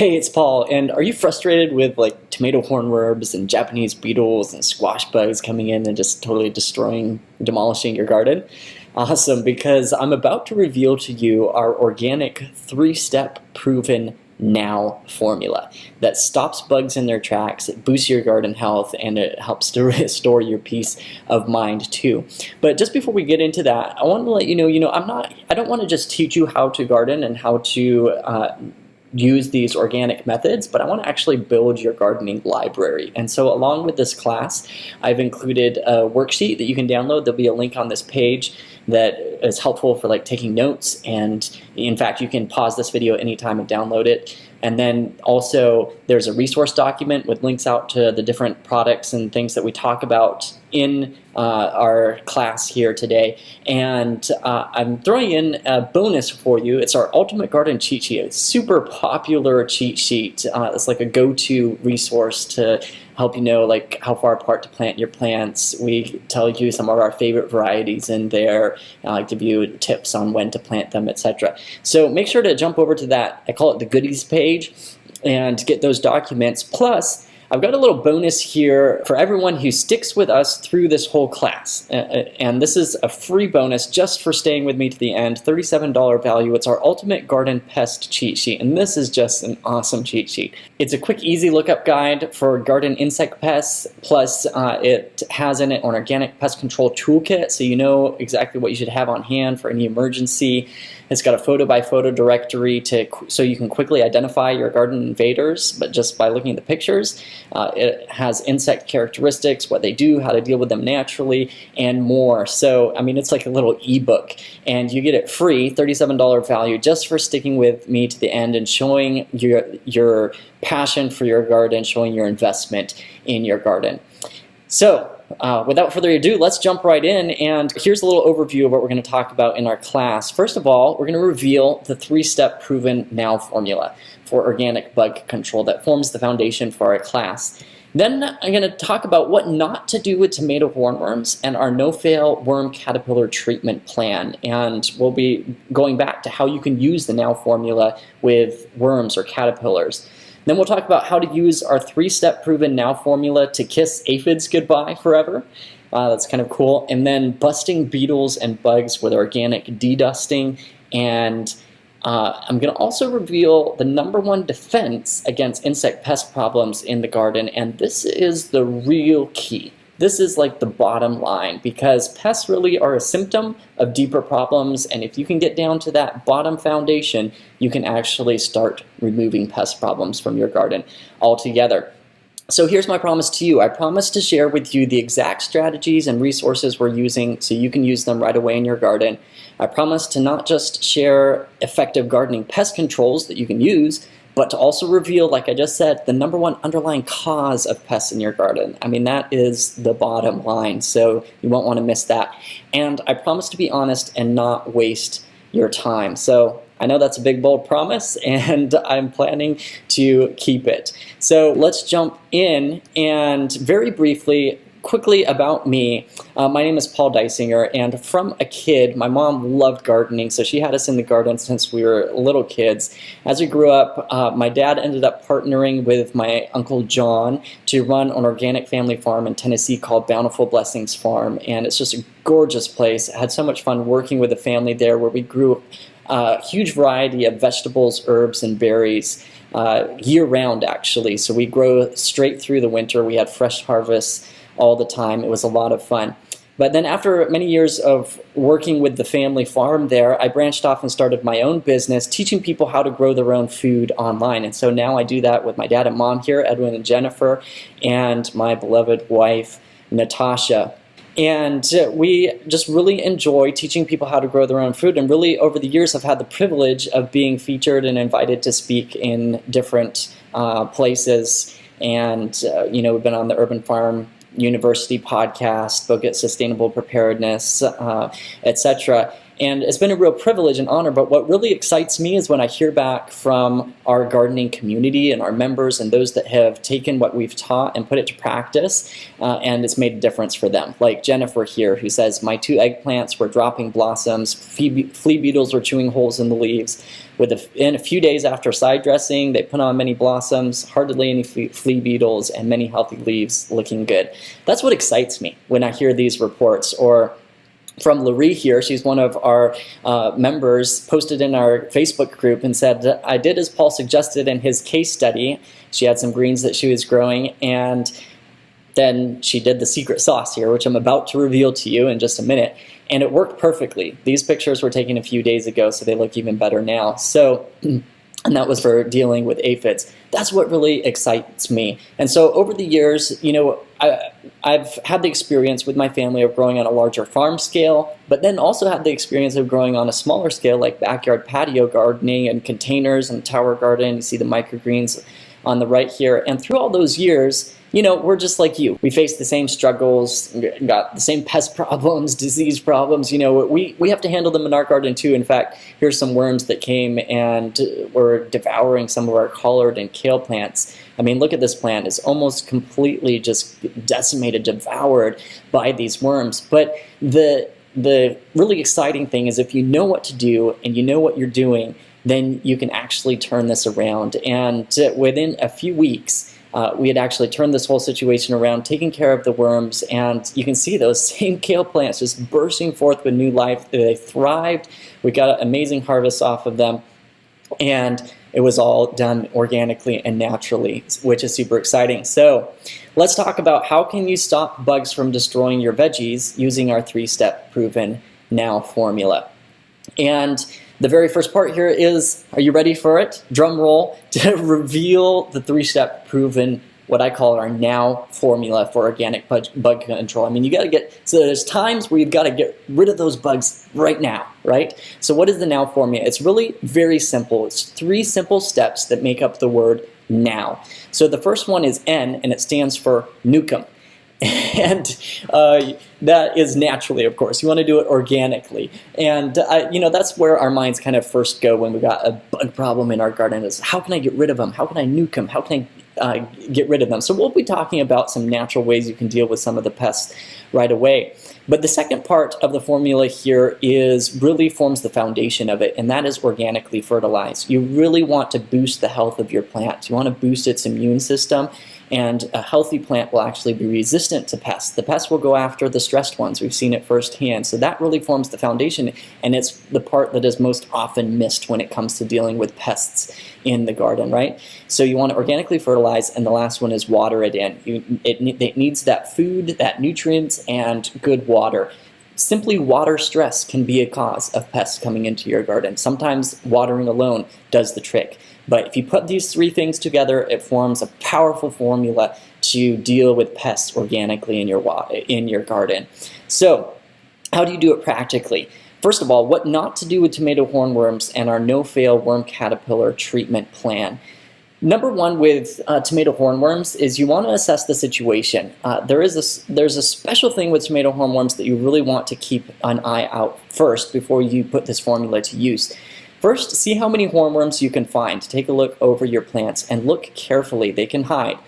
Hey, it's Paul, and are you frustrated with like tomato hornworms and Japanese beetles and squash bugs coming in and just totally demolishing your garden? Awesome, because I'm about to reveal to you our organic three-step proven now formula that stops bugs in their tracks, it boosts your garden health, and it helps to restore your peace of mind too. But just before we get into that, I want to let you know, I don't want to just teach you how to garden and how to use these organic methods, but I want to actually build your gardening library. And so along with this class, I've included a worksheet that you can download. There'll be a link on this page that is helpful for like taking notes, and in fact you can pause this video anytime and download it. And then also there's a resource document with links out to the different products and things that we talk about in our class here today. And I'm throwing in a bonus for you. It's our Ultimate Garden Cheat Sheet. It's a super popular cheat sheet. It's like a go-to resource to help you know like how far apart to plant your plants. We tell you some of our favorite varieties in there, give you tips on when to plant them, etc. So make sure to jump over to that, I call it the goodies page, and get those documents. Plus, I've got a little bonus here for everyone who sticks with us through this whole class. And this is a free bonus just for staying with me to the end, $37 value. It's our Ultimate Garden Pest Cheat Sheet, and this is just an awesome cheat sheet. It's a quick, easy lookup guide for garden insect pests, plus it has in it an organic pest control toolkit, so you know exactly what you should have on hand for any emergency. It's got a photo-by-photo directory so you can quickly identify your garden invaders, but just by looking at the pictures. It has insect characteristics, what they do, how to deal with them naturally, and more. So, I mean, it's like a little ebook, and you get it free, $37 value, just for sticking with me to the end and showing your passion for your garden, showing your investment in your garden. So, without further ado, let's jump right in, and here's a little overview of what we're going to talk about in our class. First of all, we're going to reveal the three-step proven now formula for organic bug control that forms the foundation for our class. Then I'm going to talk about what not to do with tomato hornworms and our no-fail worm caterpillar treatment plan, and we'll be going back to how you can use the now formula with worms or caterpillars. Then we'll talk about how to use our three-step proven now formula to kiss aphids goodbye forever. That's kind of cool. And then busting beetles and bugs with organic dedusting. And I'm going to also reveal the #1 defense against insect pest problems in the garden. And this is the real key. This is like the bottom line, because pests really are a symptom of deeper problems, and if you can get down to that bottom foundation, you can actually start removing pest problems from your garden altogether. So here's my promise to you. I promise to share with you the exact strategies and resources we're using so you can use them right away in your garden. I promise to not just share effective gardening pest controls that you can use, but to also reveal, like I just said, the #1 underlying cause of pests in your garden. I mean, that is the bottom line, so you won't want to miss that. And I promise to be honest and not waste your time. So I know that's a big, bold promise, and I'm planning to keep it. So let's jump in, and very briefly, quickly about me. My name is Paul Deisinger, and from a kid, my mom loved gardening, so she had us in the garden since we were little kids. As we grew up, my dad ended up partnering with my Uncle John to run an organic family farm in Tennessee called Bountiful Blessings Farm, and it's just a gorgeous place. I had so much fun working with the family there, where we grew a huge variety of vegetables, herbs, and berries year-round, actually. So we grow straight through the winter. We had fresh harvests all the time. It was a lot of fun. But then after many years of working with the family farm there, I branched off and started my own business, teaching people how to grow their own food online. And so now I do that with my dad and mom here, Edwin and Jennifer, and my beloved wife, Natasha. And we just really enjoy teaching people how to grow their own food, and really over the years have had the privilege of being featured and invited to speak in different places. And we've been on the Urban Farm University podcast, Book at Sustainable Preparedness, etc. And it's been a real privilege and honor, but what really excites me is when I hear back from our gardening community and our members and those that have taken what we've taught and put it to practice, and it's made a difference for them. Like Jennifer here, who says, my 2 eggplants were dropping blossoms, flea beetles were chewing holes in the leaves. In a few days after side dressing, they put on many blossoms, hardly any flea beetles, and many healthy leaves looking good. That's what excites me when I hear these reports. Or from Laurie here, she's one of our members, posted in our Facebook group and said, I did as Paul suggested in his case study. She had some greens that she was growing, and then she did the secret sauce here, which I'm about to reveal to you in just a minute. And it worked perfectly. These pictures were taken a few days ago, so they look even better now. So, and that was for dealing with aphids. That's what really excites me. And so over the years, you know, I've had the experience with my family of growing on a larger farm scale, but then also had the experience of growing on a smaller scale, like backyard patio gardening and containers and tower garden. You see the microgreens on the right here. And through all those years, you know, we're just like you. We face the same struggles, got the same pest problems, disease problems. You know, we have to handle them in our garden too. In fact, here's some worms that came and were devouring some of our collard and kale plants. I mean, look at this plant. It's almost completely just decimated, devoured by these worms. But the really exciting thing is if you know what to do and you know what you're doing, then you can actually turn this around. And within a few weeks, we had actually turned this whole situation around, taking care of the worms, and you can see those same kale plants just bursting forth with new life. They thrived. We got amazing harvests off of them, and it was all done organically and naturally, which is super exciting. So let's talk about how can you stop bugs from destroying your veggies using our 3-step proven now formula. And the very first part here is, are you ready for it? Drum roll, to reveal the 3-step proven, what I call our now formula for organic bug control. I mean, you got to get, so there's times where you've got to get rid of those bugs right now, right? So what is the now formula? It's really very simple. It's 3 simple steps that make up the word now. So the first one is N, and it stands for nuke 'em. And that is naturally, of course. You want to do it organically. And, you know, that's where our minds kind of first go when we got a bug problem in our garden is, how can I get rid of them? How can I nuke them? How can I get rid of them? So we'll be talking about some natural ways you can deal with some of the pests right away. But the second part of the formula here really forms the foundation of it, and that is organically fertilized. You really want to boost the health of your plant. You want to boost its immune system, and a healthy plant will actually be resistant to pests. The pests will go after the stressed ones. We've seen it firsthand. So that really forms the foundation, and it's the part that is most often missed when it comes to dealing with pests in the garden, right? So you want to organically fertilize, and the last one is water it in. It needs that food, that nutrients, and good water. Simply water stress can be a cause of pests coming into your garden. Sometimes watering alone does the trick. But if you put these 3 things together, it forms a powerful formula to deal with pests organically in your garden. So how do you do it practically? First of all, what not to do with tomato hornworms and our no-fail worm caterpillar treatment plan. Number 1 with tomato hornworms is you want to assess the situation. There's a special thing with tomato hornworms that you really want to keep an eye out first before you put this formula to use. First, see how many hornworms you can find. Take a look over your plants and look carefully. They can hide.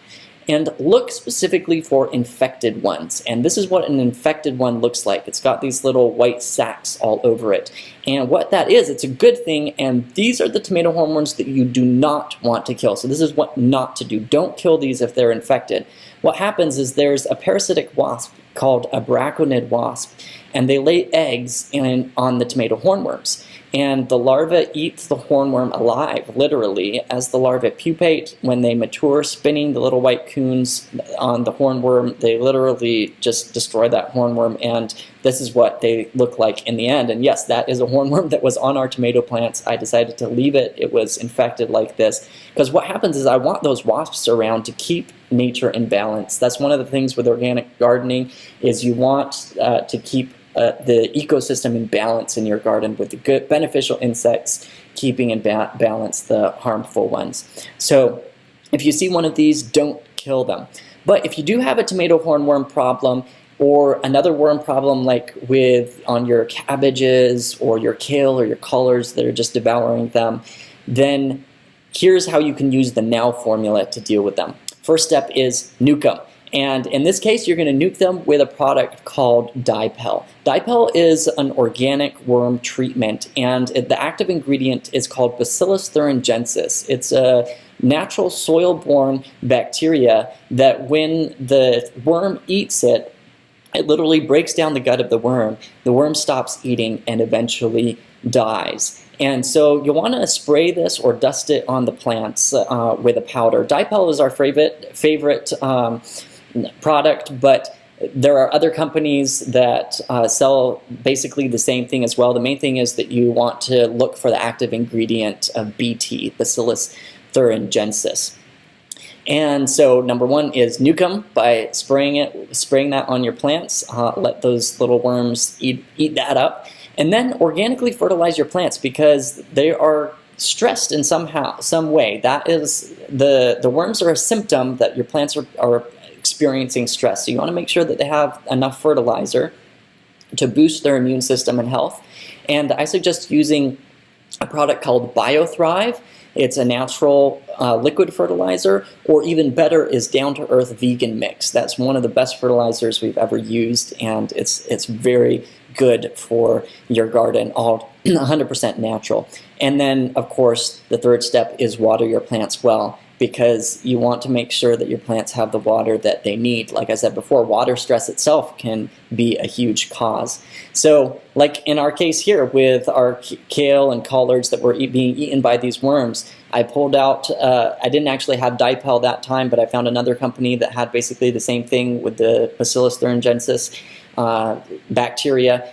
And look specifically for infected ones. And this is what an infected one looks like. It's got these little white sacs all over it. And what that is, it's a good thing, and these are the tomato hornworms that you do not want to kill. So this is what not to do. Don't kill these if they're infected. What happens is there's a parasitic wasp called a braconid wasp, and they lay eggs on the tomato hornworms. And the larvae eat the hornworm alive, literally, as the larvae pupate. When they mature, spinning the little white coons on the hornworm, they literally just destroy that hornworm, and this is what they look like in the end. And yes, that is a hornworm that was on our tomato plants. I decided to leave it. It was infected like this. Because what happens is I want those wasps around to keep nature in balance. That's one of the things with organic gardening, is you want to keep the ecosystem in balance in your garden with the good beneficial insects keeping in balance the harmful ones. So if you see one of these, don't kill them. But if you do have a tomato hornworm problem, or another worm problem like on your cabbages or your kale or your collards that are just devouring them, then here's how you can use the Now formula to deal with them. First step is nuke them. And in this case, you're going to nuke them with a product called Dipel. Dipel is an organic worm treatment, and the active ingredient is called Bacillus thuringiensis. It's a natural soil-borne bacteria that when the worm eats it, it literally breaks down the gut of the worm stops eating, and eventually dies. And so you'll want to spray this or dust it on the plants with a powder. Dipel is our favorite product, but there are other companies that sell basically the same thing as well. The main thing is that you want to look for the active ingredient of BT, Bacillus thuringiensis. And so number one is nuke them by spraying that on your plants. Let those little worms eat that up. And then organically fertilize your plants because they are stressed in some way. That is, the worms are a symptom that your plants are experiencing stress. So you want to make sure that they have enough fertilizer to boost their immune system and health. And I suggest using a product called BioThrive. It's a natural liquid fertilizer, or even better is down-to-earth vegan mix. That's one of the best fertilizers we've ever used, and it's very good for your garden, all 100% natural. And then, of course, the third step is water your plants well, because you want to make sure that your plants have the water that they need. Like I said before, water stress itself can be a huge cause. So, like in our case here with our kale and collards that were being eaten by these worms, I pulled out, I didn't actually have Dipel that time, but I found another company that had basically the same thing with the Bacillus thuringiensis bacteria,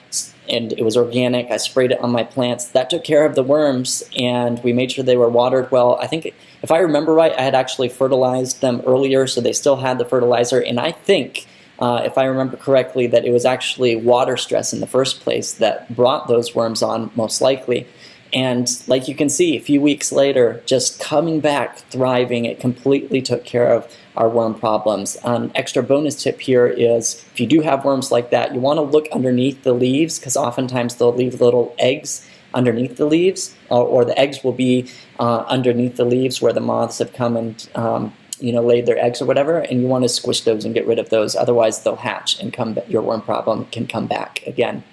and it was organic. I sprayed it on my plants. That took care of the worms, and we made sure they were watered well. I think, if I remember right, I had actually fertilized them earlier, so they still had the fertilizer, and I think, if I remember correctly, that it was actually water stress in the first place that brought those worms on, most likely. And like you can see, a few weeks later, just coming back, thriving, it completely took care of our worm problems. Extra bonus tip here is, if you do have worms like that, you want to look underneath the leaves, because oftentimes they'll leave little eggs underneath the leaves, or the eggs will be underneath the leaves where the moths have come and laid their eggs or whatever, and you want to squish those and get rid of those. Otherwise, they'll hatch and your worm problem can come back again.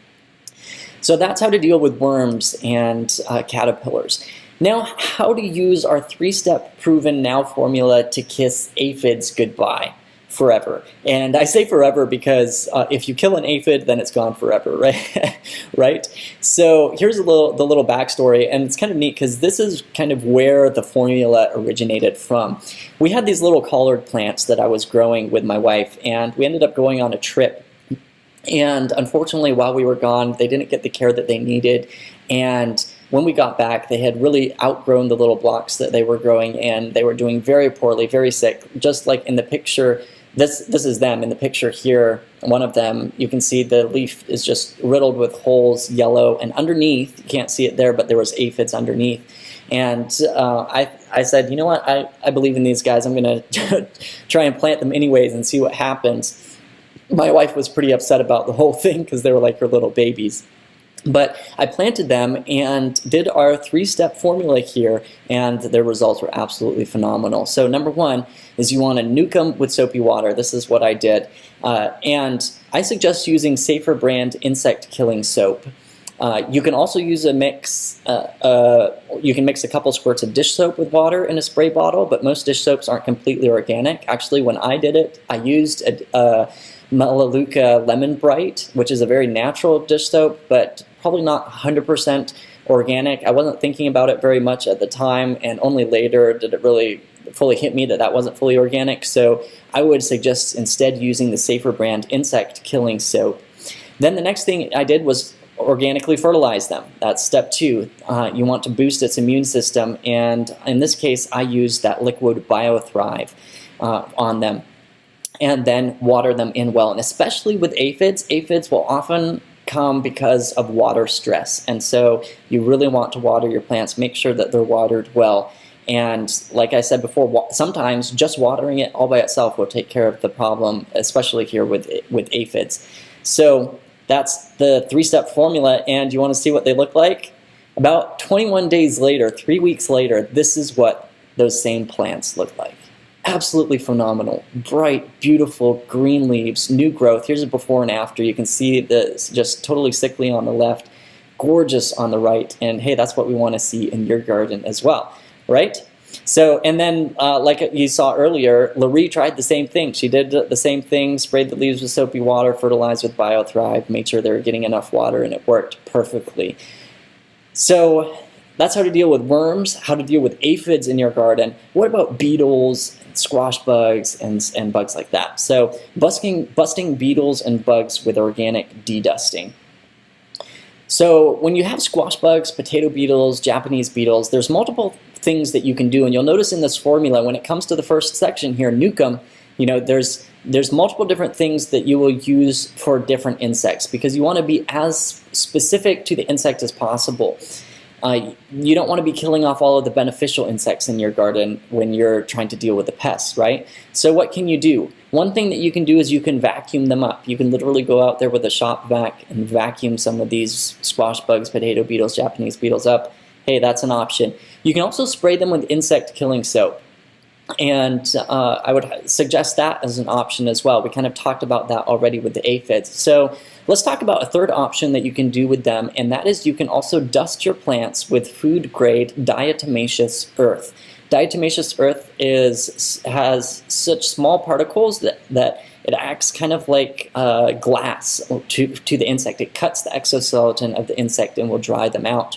So that's how to deal with worms and caterpillars. Now, how to use our 3-step proven Now formula to kiss aphids goodbye forever. And I say forever because if you kill an aphid, then it's gone forever, right? Right? So here's the little backstory, and it's kind of neat because this is kind of where the formula originated from. We had these little collard plants that I was growing with my wife, and we ended up going on a trip. And unfortunately, while we were gone, they didn't get the care that they needed. And when we got back, they had really outgrown the little blocks that they were growing, and they were doing very poorly, very sick. Just like in the picture, this is them. In the picture here, one of them, you can see the leaf is just riddled with holes, yellow, and underneath, you can't see it there, but there was aphids underneath. And I said, you know what, I believe in these guys. I'm going to try and plant them anyways and see what happens. My wife was pretty upset about the whole thing because they were like her little babies. But I planted them and did our 3-step formula here, and their results were absolutely phenomenal. So number one is you want to nuke them with soapy water. This is what I did. And I suggest using Safer brand insect killing soap. You can also use a mix, you can mix a couple squirts of dish soap with water in a spray bottle, but most dish soaps aren't completely organic. Actually, when I did it, I used a Melaleuca Lemon Bright, which is a very natural dish soap, but probably not 100% organic. I wasn't thinking about it very much at the time, and only later did it really fully hit me that that wasn't fully organic. So I would suggest instead using the Safer brand insect killing soap. Then the next thing I did was organically fertilize them. That's step 2. You want to boost its immune system, and in this case I used that liquid BioThrive on them. And then water them in well. And especially with aphids, aphids will often come because of water stress. And so you really want to water your plants. Make sure that they're watered well. And like I said before, sometimes just watering it all by itself will take care of the problem, especially here with aphids. So that's the 3-step formula, and you want to see what they look like? About 21 days later, 3 weeks later, this is what those same plants look like. Absolutely phenomenal. Bright, beautiful green leaves, new growth. Here's a before and after. You can see the just totally sickly on the left, gorgeous on the right, and hey, that's what we want to see in your garden as well, right? So, and then like you saw earlier, Laurie tried the same thing. She did the same thing, sprayed the leaves with soapy water, fertilized with BioThrive, made sure they were getting enough water, and it worked perfectly. So that's how to deal with worms, how to deal with aphids in your garden. What about beetles, squash bugs, and bugs like that? So busting beetles and bugs with organic dedusting. So when you have squash bugs, potato beetles, Japanese beetles, there's multiple things that you can do. And you'll notice in this formula, when it comes to the first section here, nuke 'em, you know, there's multiple different things that you will use for different insects, because you want to be as specific to the insect as possible. You don't want to be killing off all of the beneficial insects in your garden when you're trying to deal with the pests, right? So what can you do? One thing that you can do is you can vacuum them up. You can literally go out there with a shop vac and vacuum some of these squash bugs, potato beetles, Japanese beetles up. Hey, that's an option. You can also spray them with insect killing soap. And I would suggest that as an option as well. We kind of talked about that already with the aphids. So let's talk about a third option that you can do with them, and that is you can also dust your plants with food-grade diatomaceous earth. Diatomaceous earth has such small particles that it acts kind of like glass to the insect. It cuts the exoskeleton of the insect and will dry them out.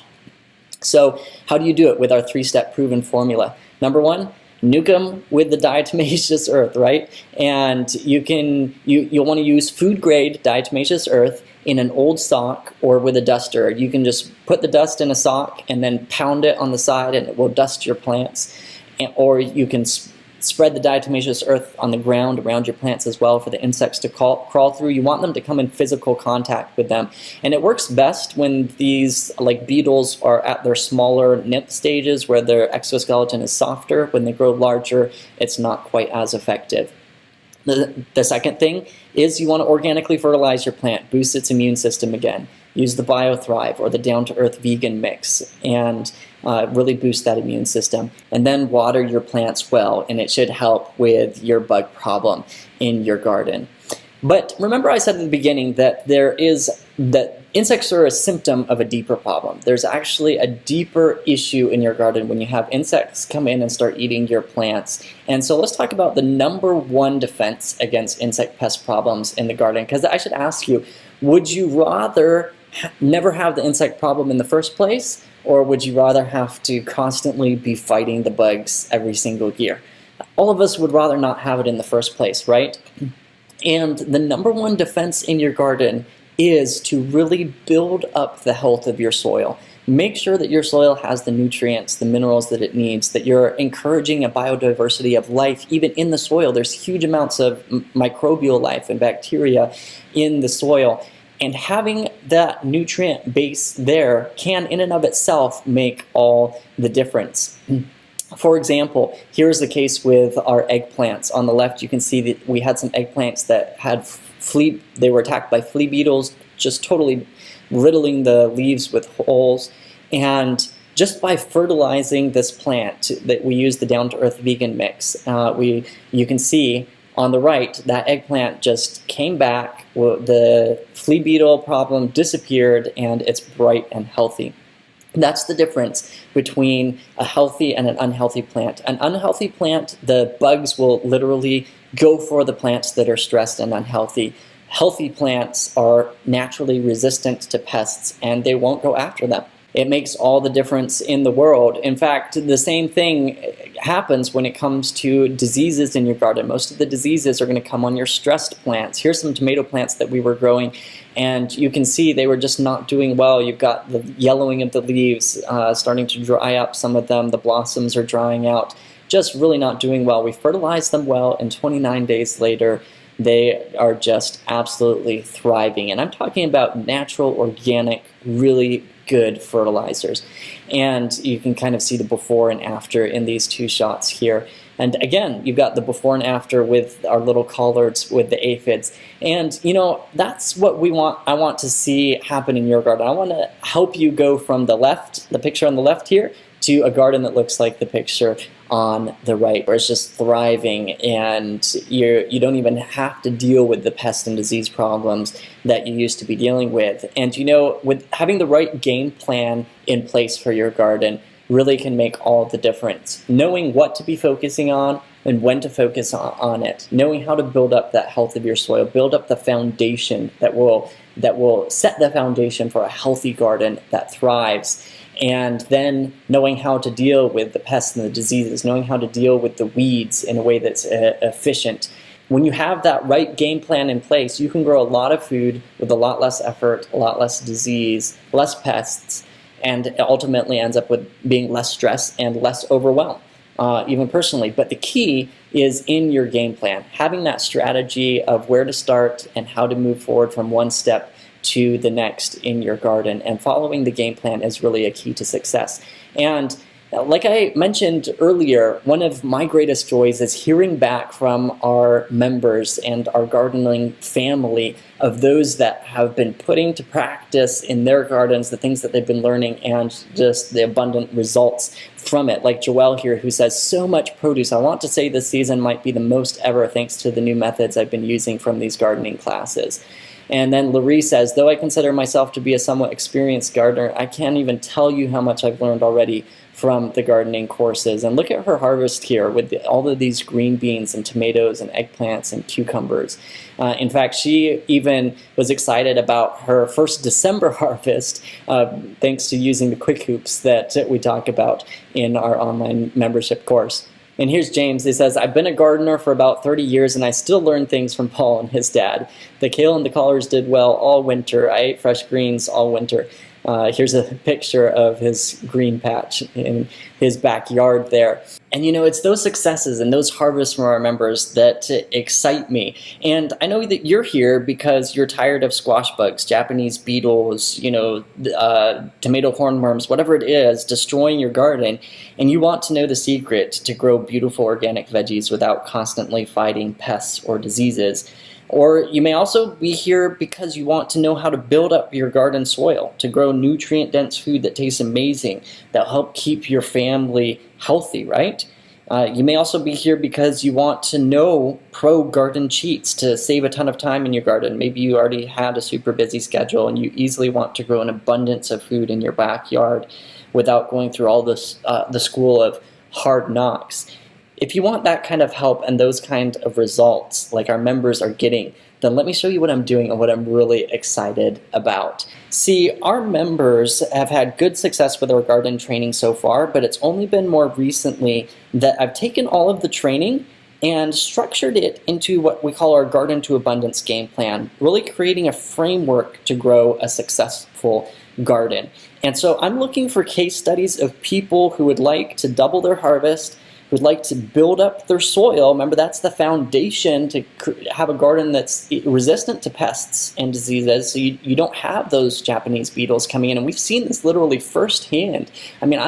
So how do you do it with our 3-step proven formula? Number 1, nuke them with the diatomaceous earth, right? And you'll want to use food-grade diatomaceous earth in an old sock or with a duster. You can just put the dust in a sock and then pound it on the side, and it will dust your plants. Or you can spread the diatomaceous earth on the ground around your plants as well for the insects to crawl through. You want them to come in physical contact with them. And it works best when these like beetles are at their smaller nymph stages where their exoskeleton is softer. When they grow larger, it's not quite as effective. The second thing is you want to organically fertilize your plant, boost its immune system again. Use the BioThrive or the down-to-earth vegan mix and really boost that immune system. And then water your plants well, and it should help with your bug problem in your garden. But remember I said at the beginning that insects are a symptom of a deeper problem. There's actually a deeper issue in your garden when you have insects come in and start eating your plants. And so let's talk about the number 1 defense against insect pest problems in the garden. Because I should ask you, would you rather never have the insect problem in the first place, or would you rather have to constantly be fighting the bugs every single year? All of us would rather not have it in the first place, right? And the number 1 defense in your garden is to really build up the health of your soil. Make sure that your soil has the nutrients, the minerals that it needs, that you're encouraging a biodiversity of life even in the soil. There's huge amounts of microbial life and bacteria in the soil. And having that nutrient base there can in and of itself make all the difference. For example, here's the case with our eggplants. On the left, you can see that we had some eggplants that had they were attacked by flea beetles, just totally riddling the leaves with holes. And just by fertilizing this plant, that we use the down-to-earth vegan mix, you can see on the right, that eggplant just came back, the flea beetle problem disappeared, and it's bright and healthy. That's the difference between a healthy and an unhealthy plant. An unhealthy plant, the bugs will literally go for the plants that are stressed and unhealthy. Healthy plants are naturally resistant to pests, and they won't go after them. It makes all the difference in the world. In fact, the same thing happens when it comes to diseases in your garden. Most of the diseases are going to come on your stressed plants. Here's some tomato plants that we were growing, and you can see they were just not doing well. You've got the yellowing of the leaves starting to dry up, some of them. The blossoms are drying out, just really not doing well. We fertilized them well, and 29 days later, they are just absolutely thriving. And I'm talking about natural, organic, really good fertilizers. And you can kind of see the before and after in these two shots here. And again, you've got the before and after with our little collards with the aphids. And you know, that's what I want to see happen in your garden. I want to help you go from the picture on the left here, to a garden that looks like the picture on the right, where it's just thriving and you don't even have to deal with the pest and disease problems that you used to be dealing with. And you know, with having the right game plan in place for your garden really can make all the difference. Knowing what to be focusing on and when to focus on it. Knowing how to build up that health of your soil, build up the foundation that will set the foundation for a healthy garden that thrives. And then knowing how to deal with the pests and the diseases, knowing how to deal with the weeds in a way that's efficient. When you have that right game plan in place, you can grow a lot of food with a lot less effort, a lot less disease, less pests, and it ultimately ends up with being less stress and less overwhelm, even personally. But the key is in your game plan, having that strategy of where to start and how to move forward from one step to the next in your garden, and following the game plan is really a key to success. And like I mentioned earlier, one of my greatest joys is hearing back from our members and our gardening family of those that have been putting to practice in their gardens the things that they've been learning and just the abundant results from it. Like Joelle here, who says, so much produce. I want to say this season might be the most ever thanks to the new methods I've been using from these gardening classes. And then Larry says, though I consider myself to be a somewhat experienced gardener, I can't even tell you how much I've learned already from the gardening courses. And look at her harvest here with all of these green beans and tomatoes and eggplants and cucumbers. In fact, she even was excited about her first December harvest thanks to using the quick hoops that we talk about in our online membership course. And here's James. He says, I've been a gardener for about 30 years and I still learn things from Paul and his dad. The kale and the collards did well all winter. I ate fresh greens all winter. Here's a picture of his green patch in his backyard there. And you know, it's those successes and those harvests from our members that excite me. And I know that you're here because you're tired of squash bugs, Japanese beetles, you know, tomato hornworms, whatever it is, destroying your garden. And you want to know the secret to grow beautiful organic veggies without constantly fighting pests or diseases. Or you may also be here because you want to know how to build up your garden soil, to grow nutrient-dense food that tastes amazing, that'll help keep your family healthy, right? You may also be here because you want to know pro garden cheats to save a ton of time in your garden. Maybe you already had a super busy schedule and you easily want to grow an abundance of food in your backyard without going through all this, the school of hard knocks. If you want that kind of help and those kind of results like our members are getting, then let me show you what I'm doing and what I'm really excited about. See, our members have had good success with our garden training so far, but it's only been more recently that I've taken all of the training and structured it into what we call our Garden to Abundance game plan, really creating a framework to grow a successful garden. And so I'm looking for case studies of people who would like to double their harvest, who'd like to build up their soil. Remember, that's the foundation to have a garden that's resistant to pests and diseases, so you don't have those Japanese beetles coming in. And we've seen this literally firsthand. I mean,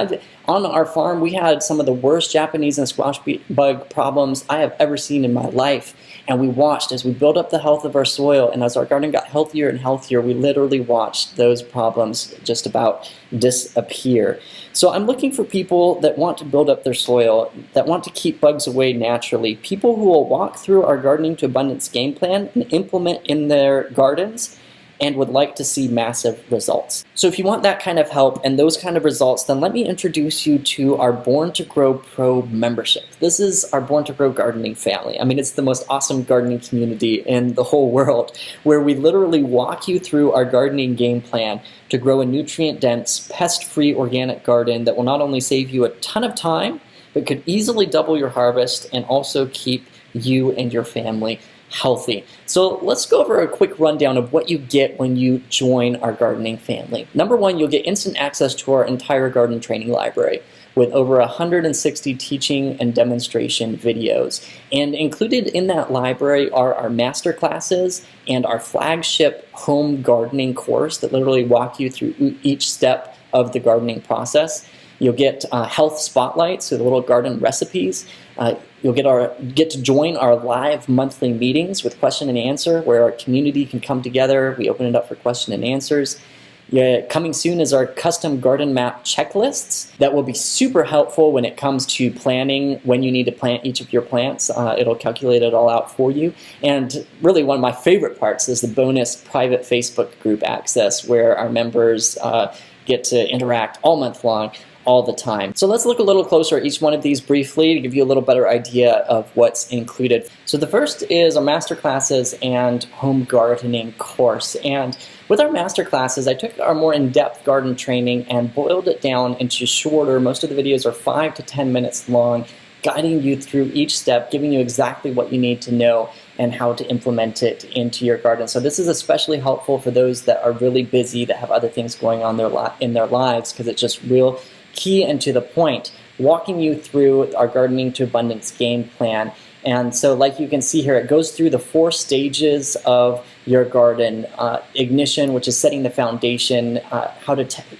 on our farm, we had some of the worst Japanese and squash bug problems I have ever seen in my life. And we watched as we built up the health of our soil, and as our garden got healthier and healthier, we literally watched those problems just about disappear. So I'm looking for people that want to build up their soil, that want to keep bugs away naturally, people who will walk through our Gardening to Abundance game plan and implement in their gardens and would like to see massive results. So if you want that kind of help and those kind of results, then let me introduce you to our Born to Grow Pro membership. This is our Born to Grow gardening family. I mean, it's the most awesome gardening community in the whole world, where we literally walk you through our gardening game plan to grow a nutrient-dense, pest-free organic garden that will not only save you a ton of time, but could easily double your harvest and also keep you and your family healthy. So let's go over a quick rundown of what you get when you join our gardening family. Number one, you'll get instant access to our entire garden training library. with over 160 teaching and demonstration videos. And included in that library are our master classes and our flagship home gardening course that literally walk you through each step of the gardening process. You'll get health spotlights, so the little garden recipes. You'll get to join our live monthly meetings with question and answer, where our community can come together. We open it up for question and answers. Coming soon is our custom garden map checklists that will be super helpful when it comes to planning when you need to plant each of your plants. It'll calculate it all out for you. And really one of my favorite parts is the bonus private Facebook group access, where our members get to interact all month long, all the time. So let's look a little closer at each one of these briefly to give you a little better idea of what's included. So the first is our master classes and home gardening course. And with our master classes, I took our more in-depth garden training and boiled it down into shorter. Most of the videos are 5 to 10 minutes long, guiding you through each step, giving you exactly what you need to know and how to implement it into your garden. So this is especially helpful for those that are really busy, that have other things going on in their lives, because it's just real key and to the point, walking you through our Gardening to Abundance game plan. And so like you can see here, it goes through the 4 stages of your garden. Ignition, which is setting the foundation,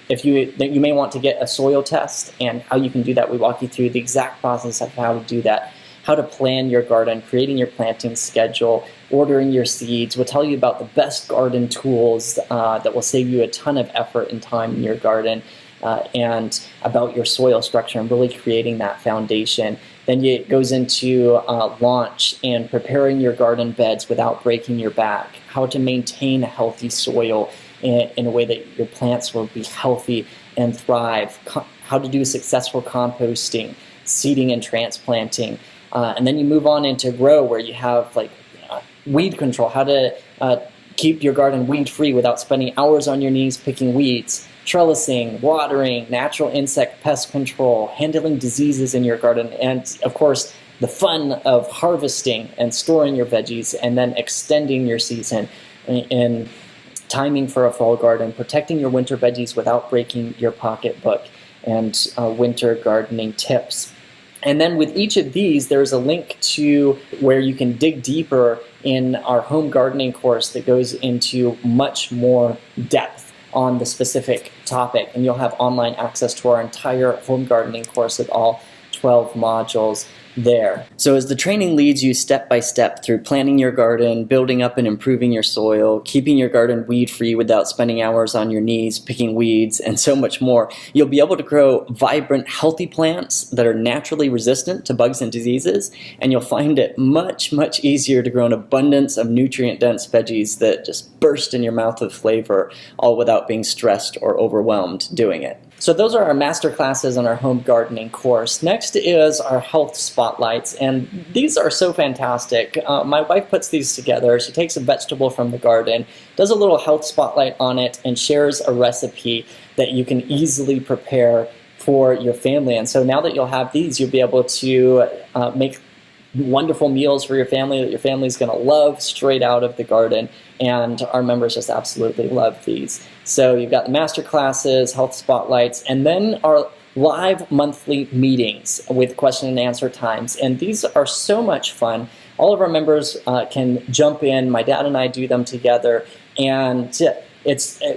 if you may want to get a soil test and how you can do that. We walk you through the exact process of how to do that, how to plan your garden, creating your planting schedule, ordering your seeds. We'll tell you about the best garden tools that will save you a ton of effort and time in your garden. And about your soil structure and really creating that foundation. Then it goes into launch and preparing your garden beds without breaking your back, how to maintain a healthy soil in a way that your plants will be healthy and thrive, how to do successful composting, seeding and transplanting. And then you move on into grow, where you have like weed control, how to keep your garden weed-free without spending hours on your knees picking weeds, trellising, watering, natural insect pest control, handling diseases in your garden, and of course the fun of harvesting and storing your veggies and then extending your season in timing for a fall garden, protecting your winter veggies without breaking your pocketbook, and winter gardening tips. And then with each of these, there's a link to where you can dig deeper in our home gardening course that goes into much more depth on the specific topic. And you'll have online access to our entire home gardening course with all 12 modules there. So as the training leads you step by step through planning your garden, building up and improving your soil, keeping your garden weed-free without spending hours on your knees picking weeds, and so much more, you'll be able to grow vibrant, healthy plants that are naturally resistant to bugs and diseases, and you'll find it much, much easier to grow an abundance of nutrient-dense veggies that just burst in your mouth with flavor, all without being stressed or overwhelmed doing it. So those are our master classes and our home gardening course. Next is our health spotlights, and these are so fantastic. My wife puts these together. She takes a vegetable from the garden, does a little health spotlight on it, and shares a recipe that you can easily prepare for your family. And so now that you'll have these, you'll be able to make wonderful meals for your family that your family's going to love straight out of the garden, and our members just absolutely love these. So you've got the master classes, health spotlights, and then our live monthly meetings with question and answer times, and these are so much fun. All of our members can jump in. My dad and I do them together, and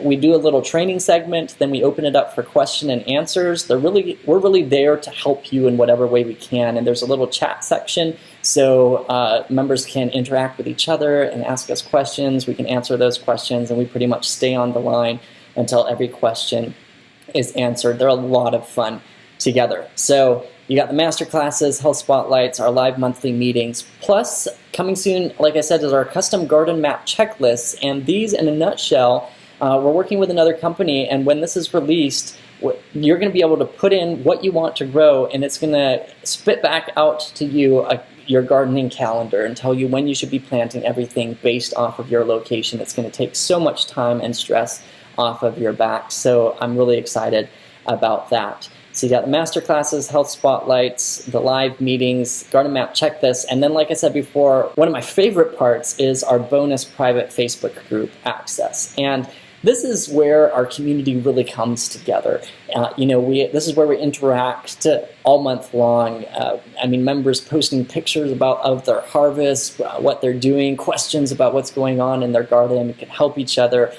we do a little training segment, then we open it up for question and answers. We're really there to help you in whatever way we can, and there's a little chat section so members can interact with each other and ask us questions. We can answer those questions, and we pretty much stay on the line until every question is answered. They're a lot of fun together. So you got the master classes, health spotlights, our live monthly meetings, plus coming soon, like I said, is our custom garden map checklists, and these in a nutshell, we're working with another company, and when this is released, you're going to be able to put in what you want to grow, and it's going to spit back out to you your gardening calendar and tell you when you should be planting everything based off of your location. It's going to take so much time and stress off of your back, so I'm really excited about that. So you got the master classes, health spotlights, the live meetings, garden map checklist, and then like I said before, one of my favorite parts is our bonus private Facebook group access. And this is where our community really comes together. This is where we interact all month long. Members posting pictures of their harvest, what they're doing, questions about what's going on in their garden. We can help each other.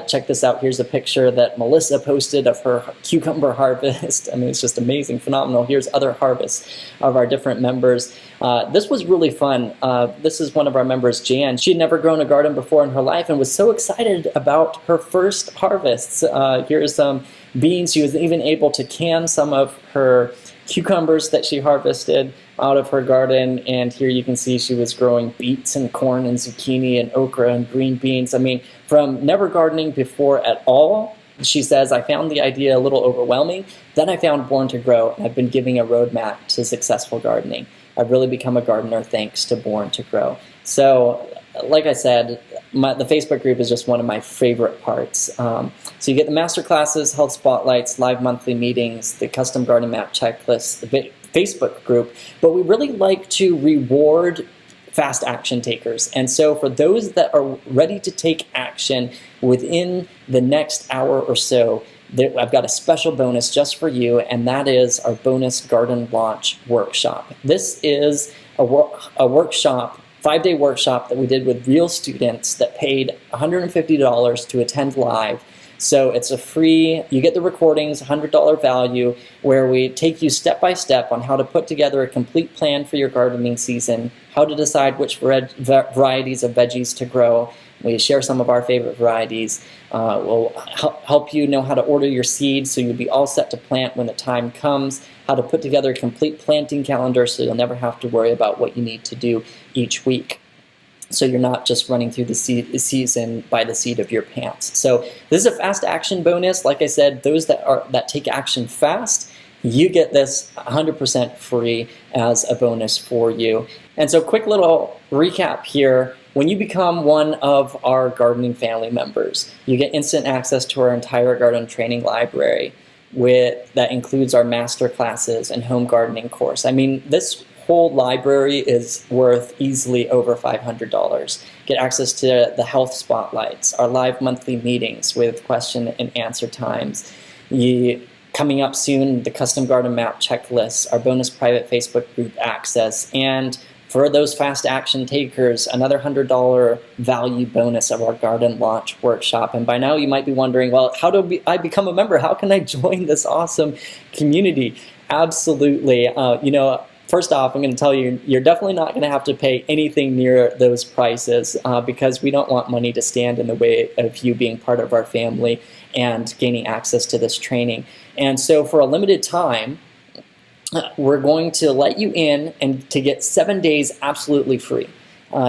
Check this out. Here's a picture that Melissa posted of her cucumber harvest. It's just amazing, phenomenal. Here's other harvests of our different members. This was really fun. This is one of our members, Jan. She had never grown a garden before in her life and was so excited about her first harvests. Here's some beans. She was even able to can some of her cucumbers that she harvested out of her garden, and here you can see she was growing beets and corn and zucchini and okra and green beans. From never gardening before at all, she says, I found the idea a little overwhelming. Then I found Born to Grow, and I've been giving a roadmap to successful gardening. I've really become a gardener thanks to Born to Grow. So, like I said, the Facebook group is just one of my favorite parts. So you get the master classes, health spotlights, live monthly meetings, the custom garden map checklist, the Facebook group, but we really like to reward fast action takers. And so for those that are ready to take action within the next hour or so, I've got a special bonus just for you, and that is our bonus garden launch workshop. This is a workshop, 5-day workshop that we did with real students that paid $150 to attend live. So it's a free, you get the recordings, $100 value, where we take you step by step on how to put together a complete plan for your gardening season, how to decide which varieties of veggies to grow. We share some of our favorite varieties. We'll help you know how to order your seeds so you'll be all set to plant when the time comes, how to put together a complete planting calendar so you'll never have to worry about what you need to do each week. So you're not just running through the season by the seat of your pants. So this is a fast action bonus. Like I said, those that take action fast, you get this 100% free as a bonus for you. And so quick little recap here. When you become one of our gardening family members, you get instant access to our entire garden training library that includes our master classes and home gardening course. This whole library is worth easily over $500. Get access to the health spotlights, our live monthly meetings with question and answer times. Coming up soon, the custom garden map checklists, our bonus private Facebook group access, and for those fast action takers, another $100 value bonus of our garden launch workshop. And by now you might be wondering, well, how do I become a member? How can I join this awesome community? Absolutely. First off, I'm going to tell you, you're definitely not going to have to pay anything near those prices because we don't want money to stand in the way of you being part of our family and gaining access to this training. And so for a limited time, we're going to let you in and to get 7 days absolutely free.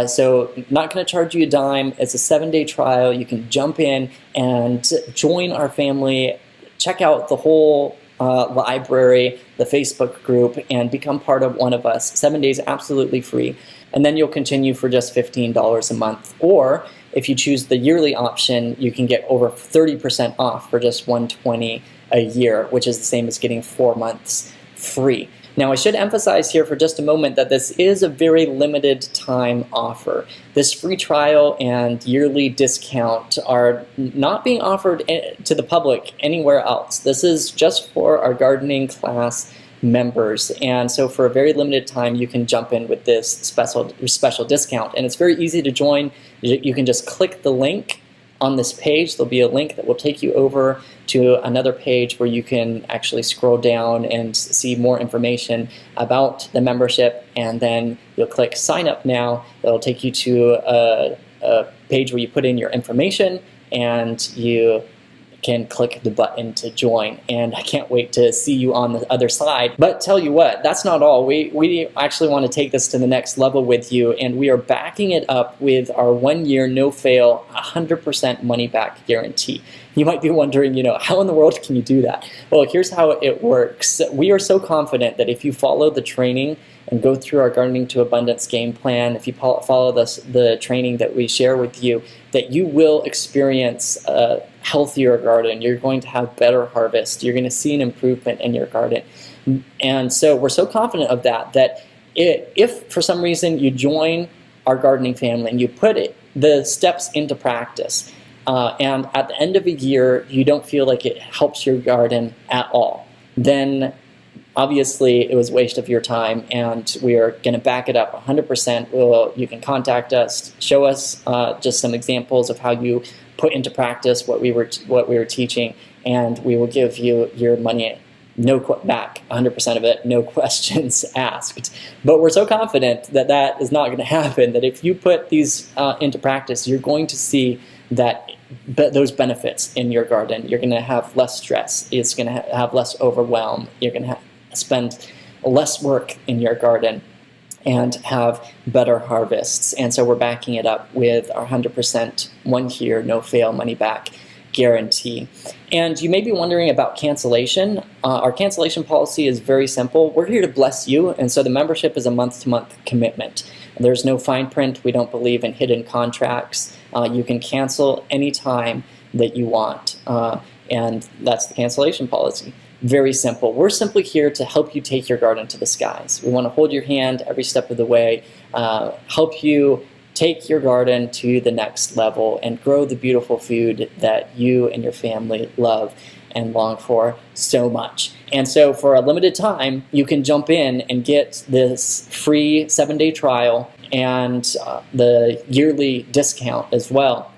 So not going to charge you a dime. It's a 7-day trial. You can jump in and join our family, check out the whole library, the Facebook group, and become part of one of us. 7 days absolutely free. And then you'll continue for just $15 a month. Or if you choose the yearly option, you can get over 30% off for just $120 a year, which is the same as getting 4 months free. Now, I should emphasize here for just a moment that this is a very limited time offer. This free trial and yearly discount are not being offered to the public anywhere else. This is just for our gardening class members. And so for a very limited time, you can jump in with this special discount. And it's very easy to join. You can just click the link on this page. There'll be a link that will take you over to another page where you can actually scroll down and see more information about the membership, and then you'll click sign up now. That'll take you to a page where you put in your information and you can click the button to join. And I can't wait to see you on the other side. But tell you what, that's not all. We actually want to take this to the next level with you, and we are backing it up with our 1-year no-fail 100% money-back guarantee. You might be wondering, how in the world can you do that? Well, here's how it works. We are so confident that if you follow the training and go through our Gardening to Abundance game plan, if you follow the training that we share with you, that you will experience a healthier garden. You're going to have better harvest. You're going to see an improvement in your garden. And so we're so confident of that if for some reason you join our gardening family and you put the steps into practice, and at the end of a year you don't feel like it helps your garden at all, then obviously it was a waste of your time, and we are going to back it up 100%. You can contact us, show us just some examples of how you put into practice what we were teaching, and we will give you your money back, 100% of it, no questions asked. But we're so confident that that is not going to happen, that if you put these into practice, you're going to see that those benefits in your garden. You're going to have less stress. It's going to have less overwhelm. You're going to spend less work in your garden and have better harvests. And so we're backing it up with our 100% 1 year, no fail, money back guarantee. And you may be wondering about cancellation. Our cancellation policy is very simple. We're here to bless you, and so the membership is a month-to-month commitment. There's no fine print. We don't believe in hidden contracts. You can cancel anytime that you want, and that's the cancellation policy. Very simple. We're simply here to help you take your garden to the skies. We want to hold your hand every step of the way, help you take your garden to the next level and grow the beautiful food that you and your family love and long for so much. And so for a limited time, you can jump in and get this free 7-day trial and the yearly discount as well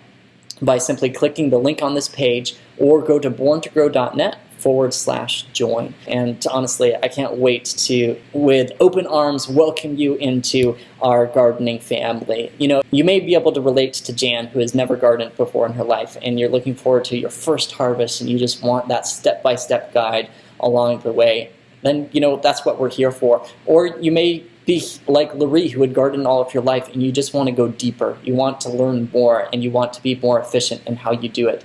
by simply clicking the link on this page, or go to borntogro.net/join. And honestly, I can't wait to, with open arms, welcome you into our gardening family. You know, you may be able to relate to Jan, who has never gardened before in her life, and you're looking forward to your first harvest, and you just want that step-by-step guide along the way. Then, you know, that's what we're here for. Or you may be like Larry, who had gardened all of your life, and you just want to go deeper. You want to learn more, and you want to be more efficient in how you do it.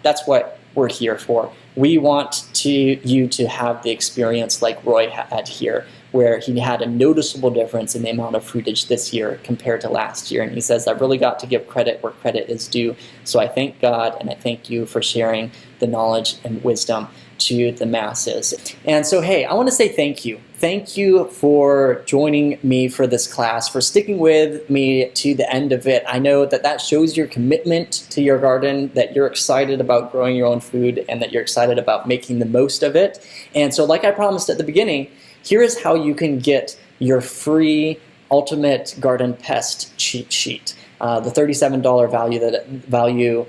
That's what we're here for. We want you to have the experience like Roy had here, where he had a noticeable difference in the amount of fruitage this year compared to last year. And he says, I've really got to give credit where credit is due. So I thank God, and I thank you for sharing the knowledge and wisdom to the masses. And so, hey, I want to say thank you. Thank you for joining me for this class, for sticking with me to the end of it. I know that that shows your commitment to your garden, that you're excited about growing your own food, and that you're excited about making the most of it. And so, like I promised at the beginning, here is how you can get your free Ultimate Garden Pest cheat sheet. The $37 value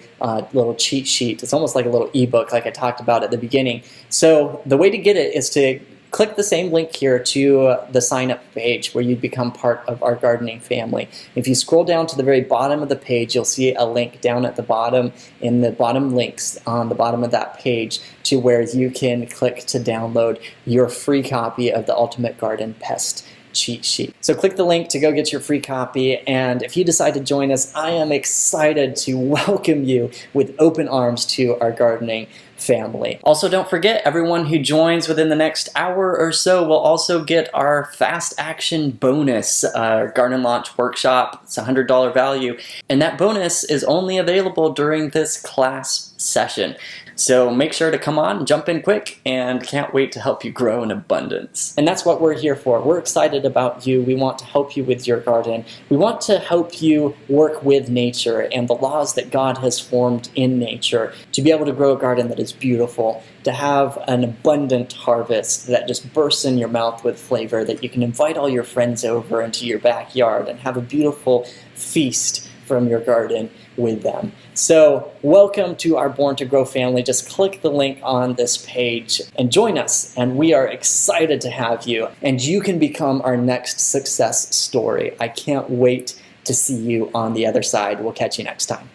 little cheat sheet. It's almost like a little ebook, like I talked about at the beginning. So the way to get it is to click the same link here to the sign-up page where you'd become part of our gardening family. If you scroll down to the very bottom of the page, you'll see a link down at the bottom in the bottom links on the bottom of that page to where you can click to download your free copy of the Ultimate Garden Pest cheat sheet. So click the link to go get your free copy, and if you decide to join us, I am excited to welcome you with open arms to our gardening family. Also, don't forget, everyone who joins within the next hour or so will also get our fast action bonus, garden launch workshop. It's a $100 value, and that bonus is only available during this class session. So make sure to come on, jump in quick, and can't wait to help you grow in abundance. And that's what we're here for. We're excited about you. We want to help you with your garden. We want to help you work with nature and the laws that God has formed in nature to be able to grow a garden that is beautiful, to have an abundant harvest that just bursts in your mouth with flavor, that you can invite all your friends over into your backyard and have a beautiful feast from your garden with them. So welcome to our Born to Grow family. Just click the link on this page and join us, and we are excited to have you, and you can become our next success story. I can't wait to see you on the other side. We'll catch you next time.